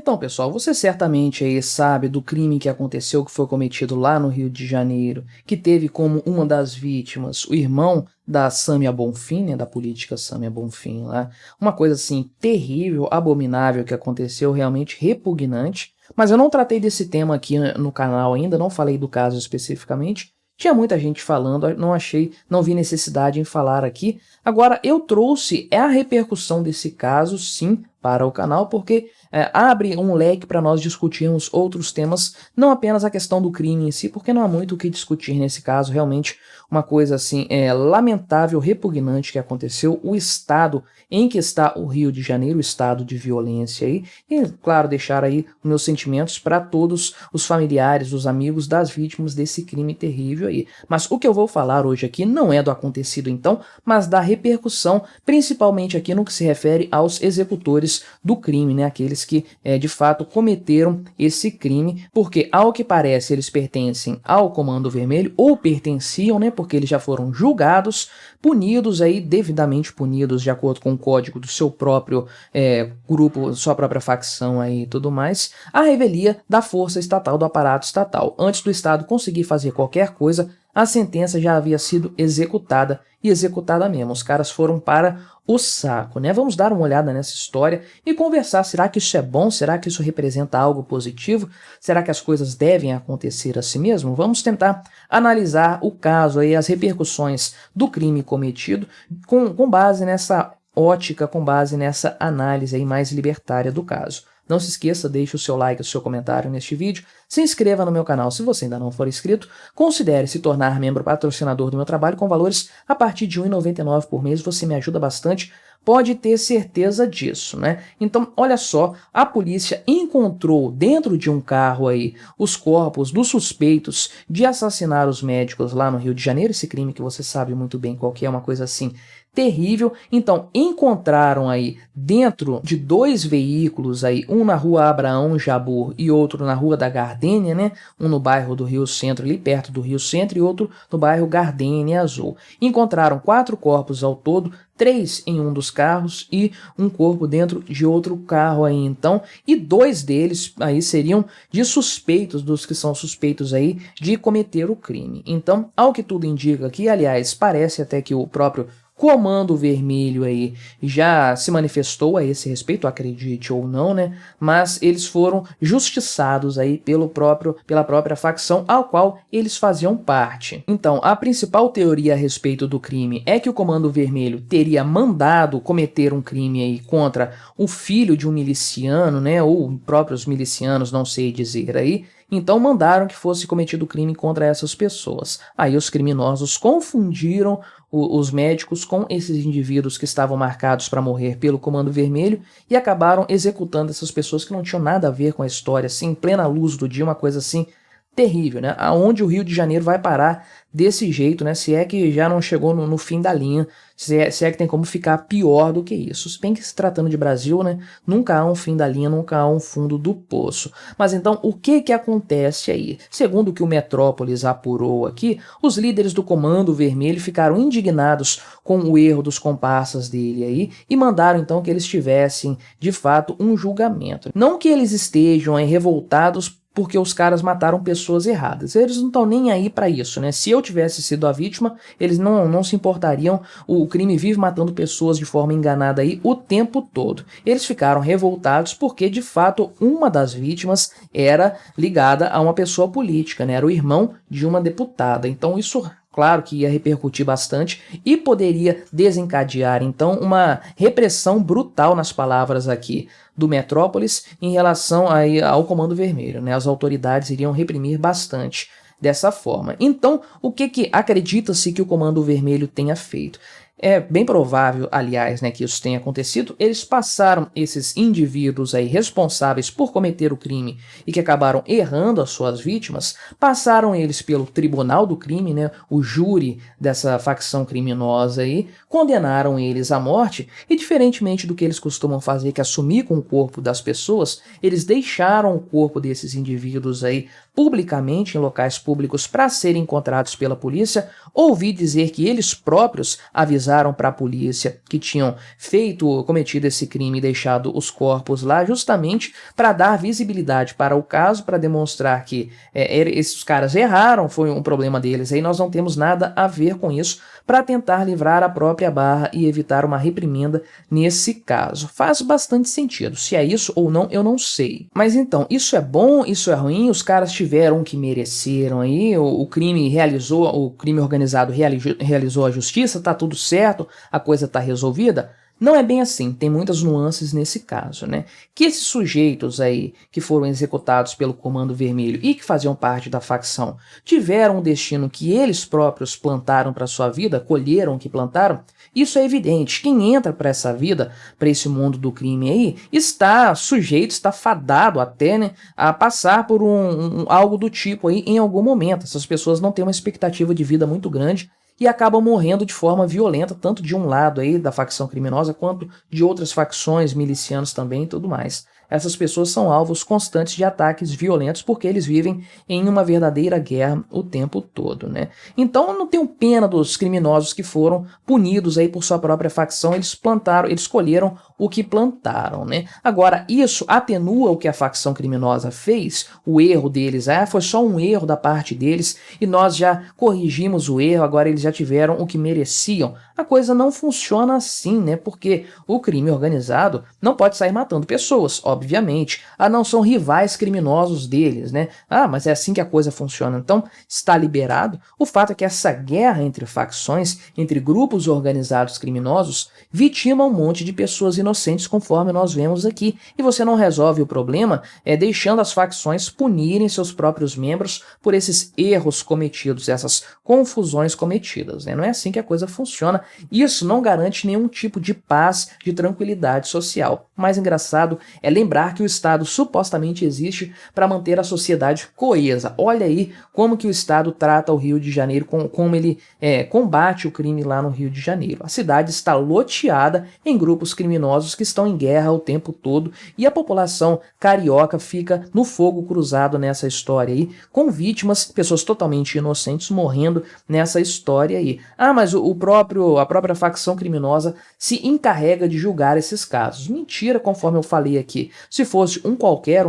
Então, pessoal, você certamente aí sabe do crime que aconteceu, que foi cometido lá no Rio de Janeiro, que teve como uma das vítimas o irmão da Samia Bonfim, né, da política Samia Bonfim lá. Uma coisa assim terrível, abominável que aconteceu, realmente repugnante. Mas eu não tratei desse tema aqui no canal ainda, não falei do caso especificamente. Tinha muita gente falando, não vi necessidade em falar aqui. Agora, eu trouxe a repercussão desse caso, sim, para o canal, porque abre um leque para nós discutirmos outros temas, não apenas a questão do crime em si, porque não há muito o que discutir nesse caso, realmente uma coisa assim lamentável, repugnante que aconteceu, o estado em que está o Rio de Janeiro, o estado de violência aí, e claro, deixar aí meus sentimentos para todos os familiares, os amigos das vítimas desse crime terrível aí. Mas o que eu vou falar hoje aqui não é do acontecido então, mas da repercussão, principalmente aqui no que se refere aos executores do crime, né, aqueles que de fato cometeram esse crime, porque ao que parece eles pertencem ao Comando Vermelho, ou pertenciam, né, porque eles já foram julgados, punidos aí, devidamente punidos de acordo com o código do seu próprio grupo, sua própria facção aí e tudo mais, à revelia da força estatal, do aparato estatal. Antes do Estado conseguir fazer qualquer coisa, a sentença já havia sido executada, e executada mesmo. Os caras foram para o saco, né? Vamos dar uma olhada nessa história e conversar. Será que isso é bom? Será que isso representa algo positivo? Será que as coisas devem acontecer assim mesmo? Vamos tentar analisar o caso aí, as repercussões do crime cometido com base nessa ótica, com base nessa análise aí mais libertária do caso. Não se esqueça, deixe o seu like, o seu comentário neste vídeo, se inscreva no meu canal se você ainda não for inscrito, considere se tornar membro patrocinador do meu trabalho com valores a partir de R$ 1,99 por mês, você me ajuda bastante, pode ter certeza disso, né? Então, olha só, a polícia encontrou dentro de um carro aí os corpos dos suspeitos de assassinar os médicos lá no Rio de Janeiro, esse crime que você sabe muito bem qual que é, uma coisa assim terrível. Então, encontraram aí dentro de dois veículos aí, um na rua Abraão Jabur e outro na rua da Gardênia, né? Um no bairro do Rio Centro, ali perto do Rio Centro, e outro no bairro Gardênia Azul. Encontraram 4 corpos ao todo, 3 em um dos carros e um corpo dentro de outro carro aí então, e 2 deles aí seriam de suspeitos, dos que são suspeitos aí de cometer o crime. Então, ao que tudo indica aqui, aliás, parece até que o próprio Comando Vermelho aí já se manifestou a esse respeito, acredite ou não, né? Mas eles foram justiçados aí pela própria facção ao qual eles faziam parte. Então, a principal teoria a respeito do crime é que o Comando Vermelho teria mandado cometer um crime aí contra o filho de um miliciano, né? Ou próprios milicianos, não sei dizer aí. Então mandaram que fosse cometido crime contra essas pessoas. Aí os criminosos confundiram os médicos com esses indivíduos que estavam marcados para morrer pelo Comando Vermelho e acabaram executando essas pessoas que não tinham nada a ver com a história, assim, em plena luz do dia, uma coisa assim terrível, né? Aonde o Rio de Janeiro vai parar desse jeito, né? Se é que já não chegou no fim da linha, se é que tem como ficar pior do que isso. Se bem que se tratando de Brasil, né? Nunca há um fim da linha, nunca há um fundo do poço. Mas então, o que acontece aí? Segundo o que o Metrópolis apurou aqui, os líderes do Comando Vermelho ficaram indignados com o erro dos comparsas dele aí e mandaram então que eles tivessem, de fato, um julgamento. Não que eles estejam aí revoltados porque os caras mataram pessoas erradas. Eles não estão nem aí para isso, né? Se eu tivesse sido a vítima, eles não se importariam. O crime vive matando pessoas de forma enganada aí o tempo todo. Eles ficaram revoltados porque, de fato, uma das vítimas era ligada a uma pessoa política, né? Era o irmão de uma deputada. Então isso, claro que ia repercutir bastante e poderia desencadear, então, uma repressão brutal, nas palavras aqui do Metrópolis, em relação aí ao Comando Vermelho, né? As autoridades iriam reprimir bastante dessa forma. Então, o que acredita-se que o Comando Vermelho tenha feito? É bem provável, aliás, né, que isso tenha acontecido. Eles passaram esses indivíduos aí responsáveis por cometer o crime e que acabaram errando as suas vítimas, passaram eles pelo tribunal do crime, né, o júri dessa facção criminosa aí, condenaram eles à morte e, diferentemente do que eles costumam fazer, que é assumir com o corpo das pessoas, eles deixaram o corpo desses indivíduos aí publicamente em locais públicos para serem encontrados pela polícia. Ouvi dizer que eles próprios avisaram para a polícia que tinham cometido esse crime e deixado os corpos lá justamente para dar visibilidade para o caso, para demonstrar que esses caras erraram, foi um problema deles, aí nós não temos nada a ver com isso, para tentar livrar a própria barra e evitar uma reprimenda nesse caso. Faz bastante sentido. Se é isso ou não, eu não sei. Mas então, isso é bom? Isso é ruim? Os caras tiveram o que mereceram aí? O crime organizado realizou a justiça? Tá tudo certo? A coisa tá resolvida? Não é bem assim, tem muitas nuances nesse caso, né? Que esses sujeitos aí que foram executados pelo Comando Vermelho e que faziam parte da facção tiveram um destino que eles próprios plantaram para sua vida, colheram o que plantaram, isso é evidente. Quem entra para essa vida, para esse mundo do crime aí, está sujeito, está fadado até, né, a passar por algo do tipo aí em algum momento. Essas pessoas não têm uma expectativa de vida muito grande e acabam morrendo de forma violenta, tanto de um lado aí da facção criminosa, quanto de outras facções, milicianos também e tudo mais. Essas pessoas são alvos constantes de ataques violentos porque eles vivem em uma verdadeira guerra o tempo todo, né? Então eu não tenho pena dos criminosos que foram punidos aí por sua própria facção, eles colheram o que plantaram, né? Agora, isso atenua o que a facção criminosa fez, o erro deles, foi só um erro da parte deles e nós já corrigimos o erro, agora eles já tiveram o que mereciam. A coisa não funciona assim, né? Porque o crime organizado não pode sair matando pessoas, obviamente. Não são rivais criminosos deles, né? Mas é assim que a coisa funciona. Então, está liberado. O fato é que essa guerra entre facções, entre grupos organizados criminosos, vitima um monte de pessoas inocentes, conforme nós vemos aqui. E você não resolve o problema deixando as facções punirem seus próprios membros por esses erros cometidos, essas confusões cometidas, né? Não é assim que a coisa funciona. Isso não garante nenhum tipo de paz, de tranquilidade social. O mais engraçado é lembrar que o Estado supostamente existe para manter a sociedade coesa. Olha aí como que o Estado trata o Rio de Janeiro, como ele combate o crime lá no Rio de Janeiro. A cidade está loteada em grupos criminosos que estão em guerra o tempo todo e a população carioca fica no fogo cruzado nessa história aí, com vítimas, pessoas totalmente inocentes morrendo nessa história aí. Mas a própria facção criminosa se encarrega de julgar esses casos. Mentira, conforme eu falei aqui. Se fosse um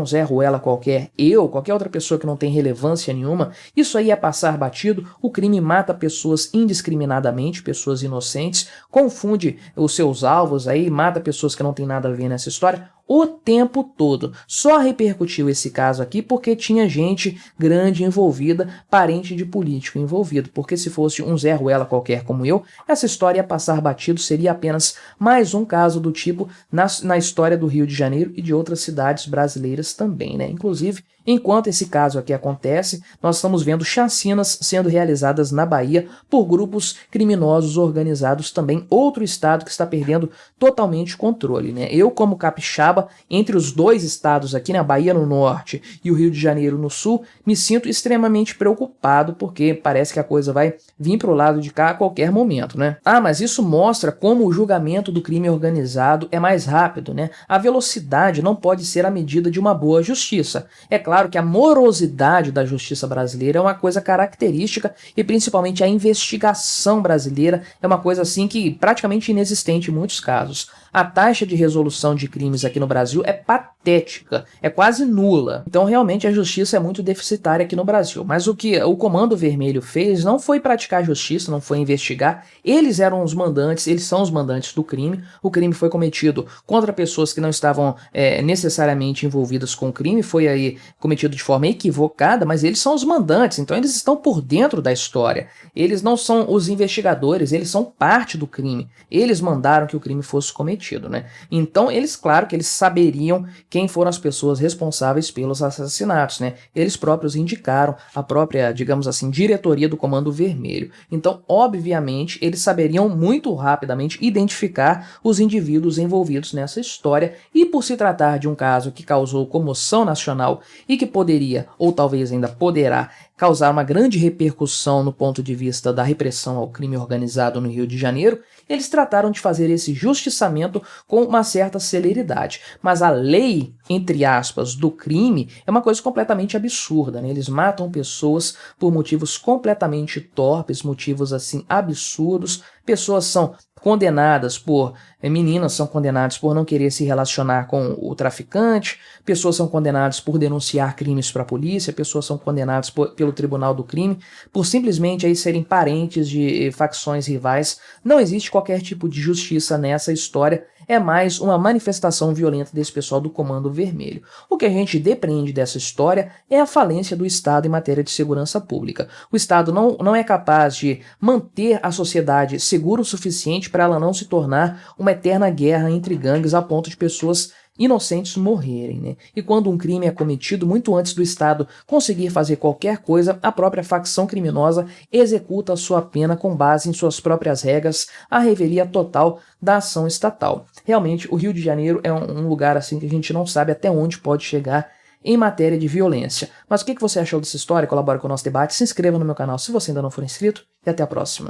Zé Ruela qualquer, qualquer outra pessoa que não tem relevância nenhuma, isso aí é passar batido. O crime mata pessoas indiscriminadamente, pessoas inocentes, confunde os seus alvos aí, mata pessoas que não tem nada a ver nessa história o tempo todo. Só repercutiu esse caso aqui porque tinha gente grande envolvida, parente de político envolvido, porque se fosse um Zé Ruela qualquer como eu, essa história ia passar batido, seria apenas mais um caso do tipo na história do Rio de Janeiro e de outras cidades brasileiras também, né? Inclusive, enquanto esse caso aqui acontece, nós estamos vendo chacinas sendo realizadas na Bahia por grupos criminosos organizados também, outro estado que está perdendo totalmente o controle, né? Eu, como capixaba, entre os dois estados aqui, na Bahia no norte e o Rio de Janeiro no sul, me sinto extremamente preocupado porque parece que a coisa vai vir pro lado de cá a qualquer momento, né? Mas isso mostra como o julgamento do crime organizado é mais rápido, né? A velocidade não pode ser a medida de uma boa justiça. É claro que a morosidade da justiça brasileira é uma coisa característica e principalmente a investigação brasileira é uma coisa assim que praticamente inexistente em muitos casos. A taxa de resolução de crimes aqui no Brasil é patética, é quase nula. Então realmente a justiça é muito deficitária aqui no Brasil. Mas o que o Comando Vermelho fez não foi praticar justiça, não foi investigar. Eles eram os mandantes, eles são os mandantes do crime. O crime foi cometido contra pessoas que não estavam necessariamente envolvidas com o crime, foi aí cometido de forma equivocada, mas eles são os mandantes, então eles estão por dentro da história. Eles não são os investigadores, eles são parte do crime. Eles mandaram que o crime fosse cometido, né? Então eles, claro que eles saberiam quem foram as pessoas responsáveis pelos assassinatos, né? Eles próprios indicaram a própria, digamos assim, diretoria do Comando Vermelho. Então, obviamente, eles saberiam muito rapidamente identificar os indivíduos envolvidos nessa história e por se tratar de um caso que causou comoção nacional e que poderia, ou talvez ainda poderá, causar uma grande repercussão no ponto de vista da repressão ao crime organizado no Rio de Janeiro, eles trataram de fazer esse justiçamento com uma certa celeridade. mas a lei, entre aspas, do crime é uma coisa completamente absurda, né? Eles matam pessoas por motivos completamente torpes, motivos assim absurdos. Pessoas são condenadas por, meninas são condenadas por não querer se relacionar com o traficante, pessoas são condenadas por denunciar crimes para a polícia, pessoas são condenadas pelo tribunal do crime, por simplesmente aí serem parentes de facções rivais. Não existe qualquer tipo de justiça nessa história, é mais uma manifestação violenta desse pessoal do Comando Vermelho. O que a gente depreende dessa história é a falência do Estado em matéria de segurança pública. O Estado não é capaz de manter a sociedade segura o suficiente para ela não se tornar uma eterna guerra entre gangues a ponto de pessoas inocentes morrerem, né? E quando um crime é cometido, muito antes do Estado conseguir fazer qualquer coisa, a própria facção criminosa executa a sua pena com base em suas próprias regras, a revelia total da ação estatal. Realmente, o Rio de Janeiro é um lugar assim que a gente não sabe até onde pode chegar em matéria de violência. Mas o que você achou dessa história? Colabora com o nosso debate, se inscreva no meu canal se você ainda não for inscrito e até a próxima.